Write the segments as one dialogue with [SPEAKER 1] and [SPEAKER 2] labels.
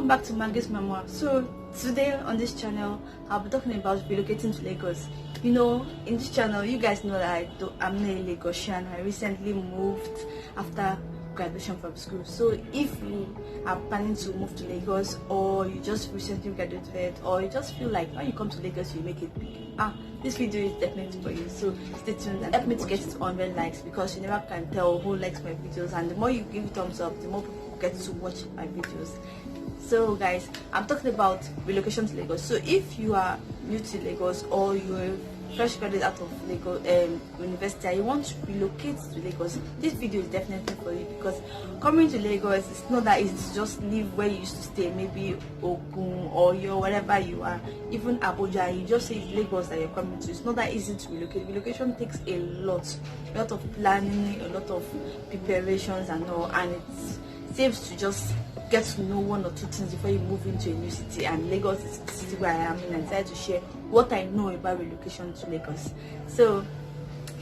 [SPEAKER 1] welcome back to Maggie's Memoir. So today on this channel I'll be talking about relocating to Lagos. You know, in this channel you guys know that I'm not a Lagosian. I recently moved after graduation from school. So if you are planning to move to Lagos, or you just recently graduated, or you just feel like when you come to Lagos you make it big, this video is definitely for you. So stay tuned and help me to get it 100 likes, because you never can tell who likes my videos, and the more you give thumbs up, the more people get to watch my videos. So guys, I'm talking about relocation to Lagos. So if you are new to Lagos, or you're fresh graduate out of Lagos university and you want to relocate to Lagos, this video is definitely for you, because coming to Lagos is not that easy to just leave where you used to stay, maybe Ogun or wherever you are, even Abuja. You just say it's Lagos that you're coming to. It's not that easy to relocate. Relocation takes a lot of planning, a lot of preparations and all, and it's saves to just get to know one or two things before you move into a new city. And Lagos is the city where I am in, and I decided to share what I know about relocation to Lagos. So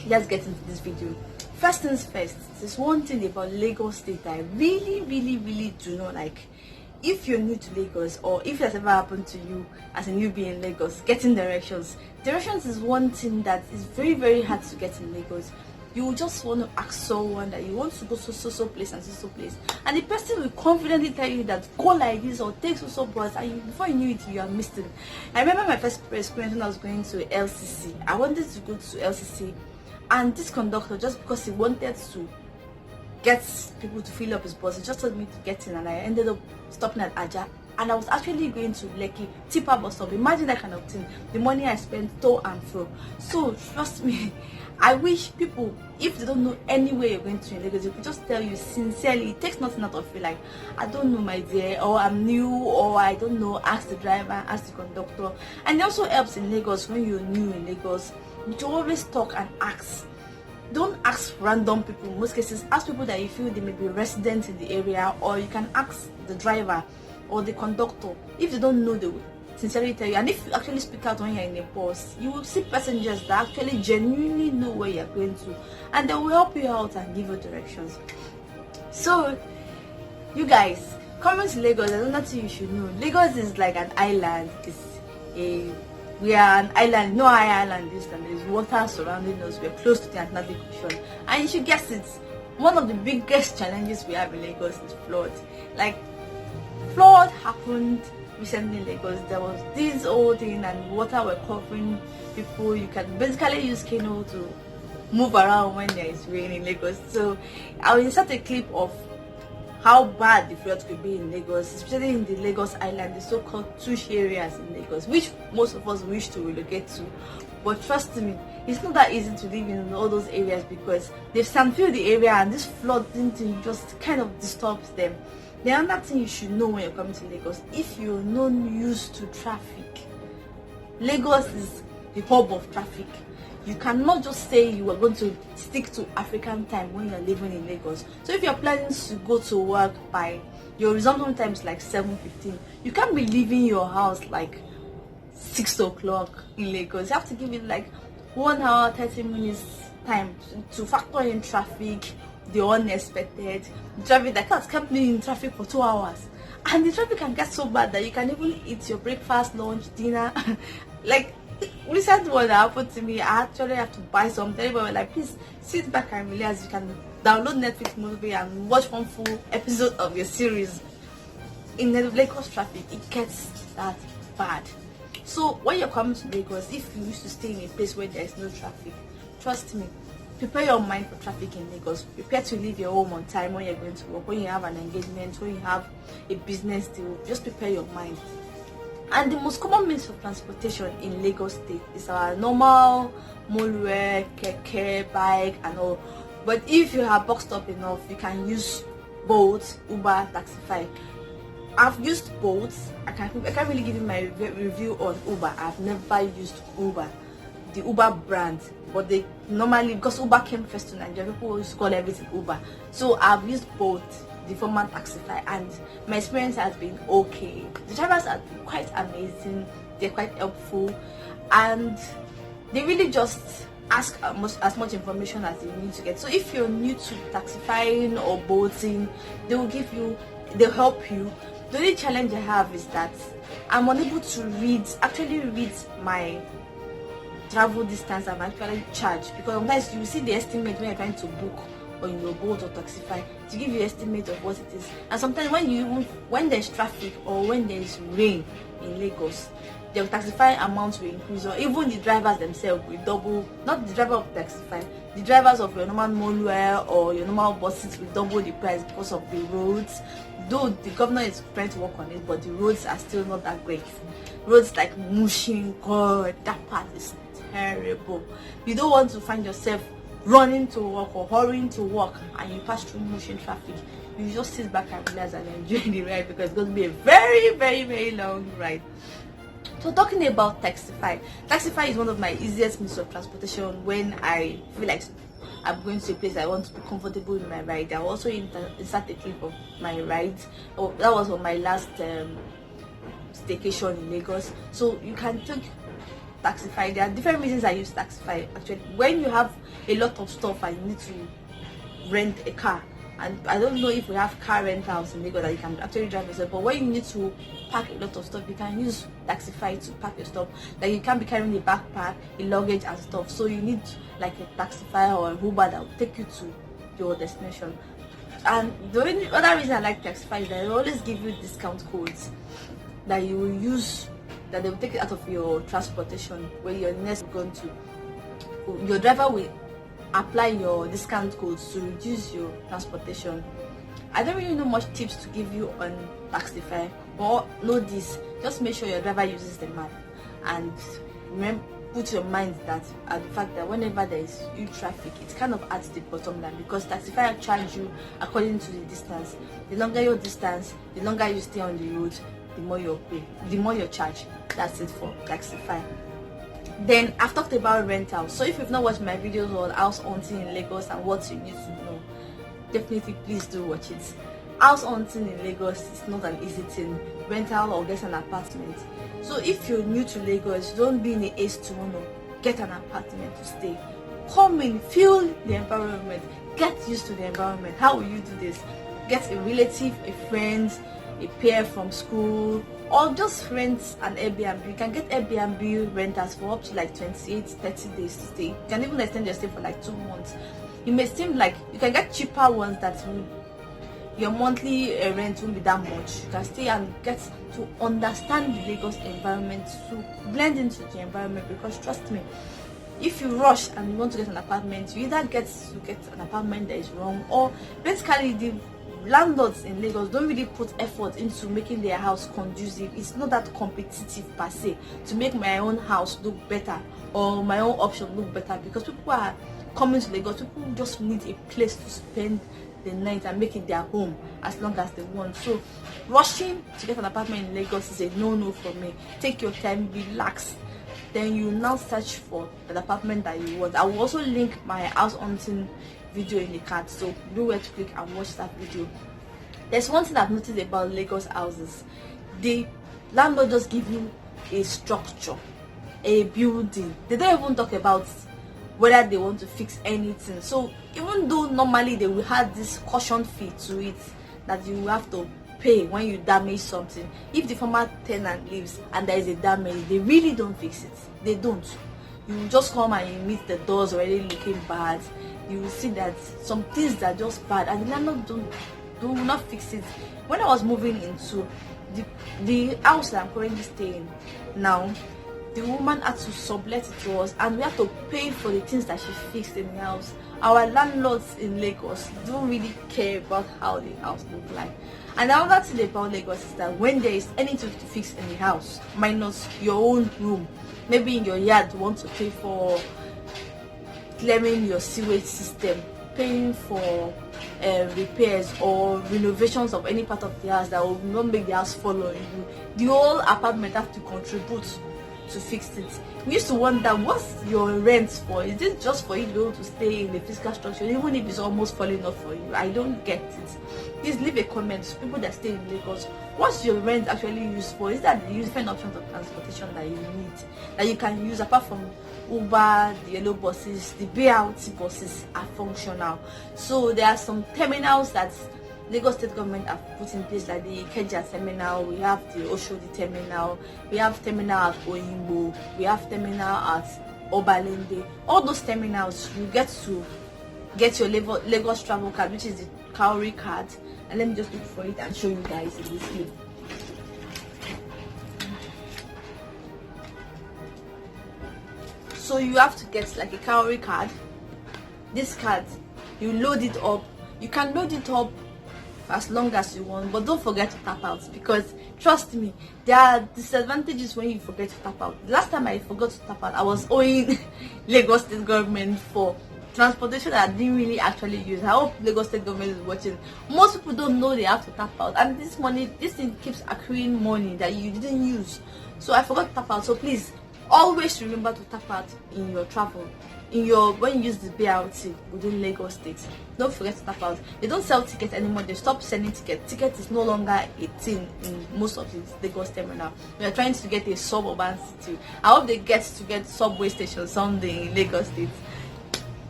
[SPEAKER 1] let's get into this video. First things first, there's one thing about Lagos state that I really do not like. If you're new to Lagos, or if it has ever happened to you as a newbie in Lagos, getting directions is one thing that is very hard to get in Lagos. You just want to ask someone that you want to go to so place and so place, and the person will confidently tell you that go like this or take so bus, and before you knew it, you are missed it. I remember my first experience when I was going to LCC. I wanted to go to LCC, and this conductor, just because he wanted to get people to fill up his bus, he just told me to get in, and I ended up stopping at Aja. And I was actually going to Lekki Tipper bus stop. Imagine that kind of thing. The money I spent to and fro. So trust me, I wish people, if they don't know any way you're going to in Lagos, they could just tell you sincerely. It takes nothing out of you, like, I don't know my dear, or I'm new, or I don't know. Ask the driver, ask the conductor. And it also helps in Lagos when you're new in Lagos to always talk and ask. Don't ask random people. In most cases, ask people that you feel they may be residents in the area, or you can ask the driver or the conductor. If they don't know, they will sincerely tell you. And if you actually speak out when you're in a bus, you will see passengers that actually genuinely know where you're going to, and they will help you out and give you directions. So you guys, coming to Lagos, there's another thing you should know. Lagos is like an island. We are an island. No high island this time. There's water surrounding us. We're close to the Atlantic Ocean, and you should guess it, one of the biggest challenges we have in Lagos is flood. Like, flood happened recently in Lagos. There was this old thing, and water were covering people. You can basically use canoe to move around when there is rain in Lagos. So I will insert a clip of how bad the flood could be in Lagos, especially in the Lagos Island, the so-called Tush areas in Lagos, which most of us wish to relocate to. But trust me, it's not that easy to live in all those areas, because they've sandfilled the area, and this flooding thing just kind of disturbs them. The other thing you should know when you're coming to Lagos, if you're not used to traffic, Lagos is the hub of traffic. You cannot just say you are going to stick to African time when you're living in Lagos. So if you're planning to go to work by your resumption time is like 7:15, you can't be leaving your house like 6 o'clock in Lagos. You have to give it like 1 hour 30 minutes time to factor in traffic, the unexpected traffic that has kept me in traffic for 2 hours. And the traffic can get so bad that you can even eat your breakfast, lunch, dinner. Like, recent one that happened to me, I actually have to buy something. Everybody was like, please sit back and relax. You can download Netflix movie and watch one full episode of your series. In the Lagos traffic, it gets that bad. So when you're coming to Lagos, if you used to stay in a place where there is no traffic, trust me, prepare your mind for traffic in Lagos. Prepare to leave your home on time when you're going to work, when you have an engagement, when you have a business deal. Just prepare your mind. And the most common means of transportation in Lagos State is our normal motorway, keke, bike, and all. But if you have boxed up enough, you can use Bolt, Uber, Taxify. I've used Bolt. I can't really give you my review on Uber. I've never used Uber, the Uber brand. But they normally, because Uber came first to Nigeria, people used to call everything Uber. So I've used Bolt, the former Taxify, and my experience has been okay. The drivers have been quite amazing. They're quite helpful, and they really just ask as much information as you need to get. So if you're new to taxifying or boating, they will give you They'll help you. The only challenge I have is that I'm unable to actually read my travel distance I'm actually charged, because sometimes you see the estimate when you're trying to book on your boat or Taxify to give you estimate of what it is. And sometimes when there's traffic or when there's rain in Lagos, the Taxify amounts will increase, or even the drivers themselves will double. Not the driver of Taxify, the drivers of your normal motorway or your normal buses will double the price because of the roads. Though the governor is trying to work on it, but the roads are still not that great. Roads like Mushin, God, that part is terrible. You don't want to find yourself running to work or hurrying to work and you pass through Mushin traffic. You just sit back and relax and enjoy the ride, because it's going to be a very, very, very long ride. So talking about Taxify, Taxify is one of my easiest means of transportation when I feel like I'm going to a place I want to be comfortable in my ride. I also insert a clip of my ride. Oh, that was on my last staycation in Lagos. So you can take Taxify. There are different reasons I use Taxify. Actually, when you have a lot of stuff and you need to rent a car, and I don't know if we have car rentals in Lagos that you can actually drive yourself, but when you need to pack a lot of stuff, you can use Taxify to pack your stuff. Like you can't be carrying a backpack, a luggage and stuff, so you need like a Taxify or a Uber that will take you to your destination. And the only other reason I like Taxify is that they always give you discount codes that you will use, that they will take it out of your transportation when you're next going to. Your driver will apply your discount codes to reduce your transportation. I don't really know much tips to give you on Taxify, but know this: just make sure your driver uses the map, and remember, put your mind that the fact that whenever there is huge traffic, it kind of adds the bottom line, because Taxify charge you according to the distance. The longer your distance, the longer you stay on the road, the more you pay, the more you charge. That's it for Taxify. Then I've talked about rentals. So if you've not watched my videos on house hunting in Lagos and what you need to know, definitely please do watch it. House hunting in Lagos is not an easy thing. Rental or get an apartment. So if you're new to Lagos, don't be in a haste to want to get an apartment to stay. Come in, feel the environment, get used to the environment. How will you do this? Get a relative, a friend, a peer from school, or just rent an Airbnb. You can get Airbnb rentals for up to like 28-30 days to stay. You can even extend your stay for like 2 months. It may seem like you can get cheaper ones that your monthly rent won't be that much. You can stay and get to understand the Lagos environment, to blend into the environment, because trust me, if you rush and you want to get an apartment, you either get an apartment that is wrong, or basically the landlords in Lagos don't really put effort into making their house conducive. It's not that competitive per se to make my own house look better or my own option look better, because people are coming to Lagos. People just need a place to spend the night and make it their home as long as they want. So rushing to get an apartment in Lagos is a no-no for me. Take your time, relax, then you now search for the apartment that you want. I will also link my house hunting video in the card, so do where to click and watch that video. There's one thing I've noticed about Lagos houses: the landlord just give you a structure, a building. They don't even talk about whether they want to fix anything. So even though normally they will have this caution fee to it that you have to pay when you damage something, if the former tenant leaves and there is a damage, they really don't fix it. They don't. You just come and you meet the doors already looking bad. You will see that some things are just bad, and the landlord do not fix it. When I was moving into the house that I'm currently staying now, the woman had to sublet it to us, and we had to pay for the things that she fixed in the house. Our landlords in Lagos don't really care about how the house looks like. And another thing about Lagos is that when there is anything to fix in the house, minus your own room, maybe in your yard, you want to pay for clearing your sewage system, paying for repairs or renovations of any part of the house that will not make the house fall on you, the whole apartment have to contribute to fix it. We used to wonder, what's your rent for? Is it just for you to be able to stay in the physical structure, even if it's almost falling off for you? I don't get it. Please leave a comment to people that stay in Lagos. What's your rent actually used for? Is that the different options of transportation that you need, that you can use apart from Uber? The yellow buses, the BRT buses are functional. So there are some terminals that Lagos State government have put in place, like the Ikeja terminal, we have the Oshodi terminal, we have terminal at Oyingbo, we have terminal at Obalende. All those terminals, you get to get your Lagos travel card, which is the Cowrie card. And let me just look for it and show you guys in this clip. So you have to get like a Cowrie card. This card, you load it up. You can load it up as long as you want, but don't forget to tap out, because trust me, there are disadvantages when you forget to tap out. The last time I forgot to tap out, I was owing Lagos State government for transportation that I didn't really actually use. I hope Lagos State government is watching. Most people don't know they have to tap out, and this thing keeps accruing money that you didn't use. So I forgot to tap out. So please always remember to tap out in your travel, when you use the BRT within Lagos State. Don't forget to tap out. They don't sell tickets anymore. They stopped selling tickets. Ticket is no longer a thing in most of the Lagos terminal. We are trying to get a suburban city. I hope they get subway stations someday in Lagos State.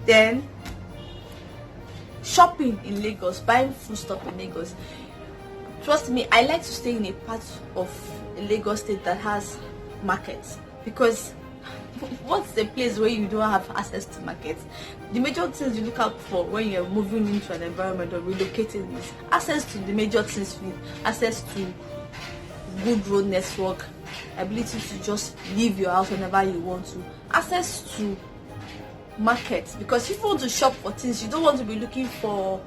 [SPEAKER 1] Then shopping in Lagos, buying food stuff in Lagos. Trust me, I like to stay in a part of Lagos State that has markets, because what's the place where you don't have access to markets? The major things you look out for when you're moving into an environment or relocating is access to the major things, with access to good road network, ability to just leave your house whenever you want to, access to markets, because if you want to shop for things, you don't want to be looking for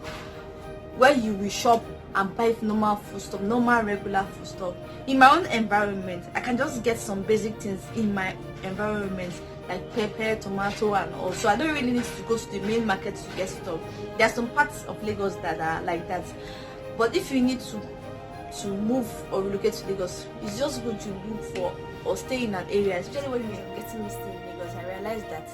[SPEAKER 1] where you will shop and buy normal food stuff, normal regular food stuff. In my own environment, I can just get some basic things in my environment, like pepper, tomato, and all. So I don't really need to go to the main market to get stuff. There are some parts of Lagos that are like that. But if you need to move or relocate to Lagos, it's just good to look for or stay in an area, especially when you're getting this thing in Lagos. I realized that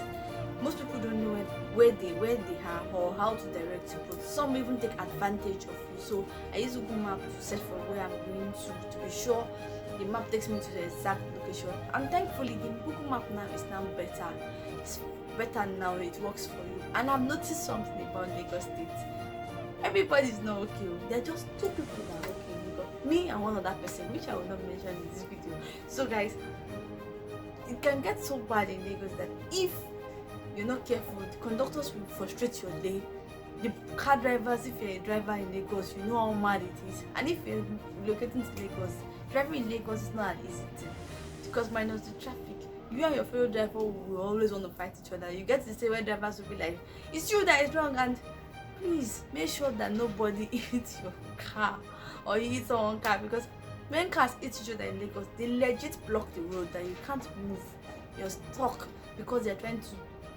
[SPEAKER 1] most people don't know where they are or how to direct people. Some even take advantage of you. So I use Google Map to search for where I'm going to be sure the map takes me to the exact location. And thankfully, the Google Map now is now better. It's better now. It works for you. And I've noticed something about Lagos State. Everybody's not okay. There are just two people that are okay. Me and one other person, which I will not mention in this video. So guys, it can get so bad in Lagos that if you're not careful, the conductors will frustrate your day. The car drivers, if you're a driver in Lagos, you know how mad it is. And if you're relocating to Lagos, driving in Lagos is not an easy thing, because minus the traffic, you and your fellow driver will always want to fight each other. You get to say where drivers will be like, it's you that is wrong, and please make sure that nobody hits your car or you hit someone's car, because when cars hit each other in Lagos, they legit block the road that you can't move. You're stuck because they're trying to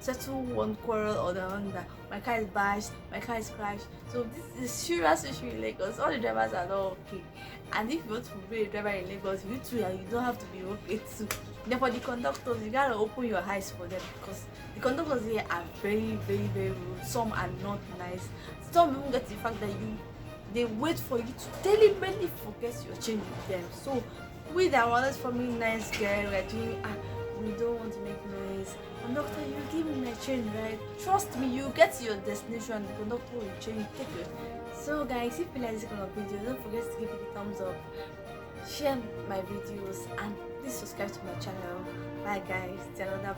[SPEAKER 1] settle one quarrel or the other. That my car is bashed, my car is crashed. So this is serious issue in Lagos. All the drivers are not okay, and if you want to be a driver in Lagos, you too, you don't have to be okay too. Then for the conductors, you gotta open your eyes for them, because the conductors here are very, very, very rude. Some are not nice. Some even get the fact that they wait for you to deliberately forget your change with them. So we that want for me nice girl, we're doing we don't want to make noise. Conductor, you give me my change, right? Trust me, you get to your destination, the conductor will change, take it. So guys, if you like this kind of video, don't forget to give it a thumbs up, share my videos, and please subscribe to my channel. Bye guys, till another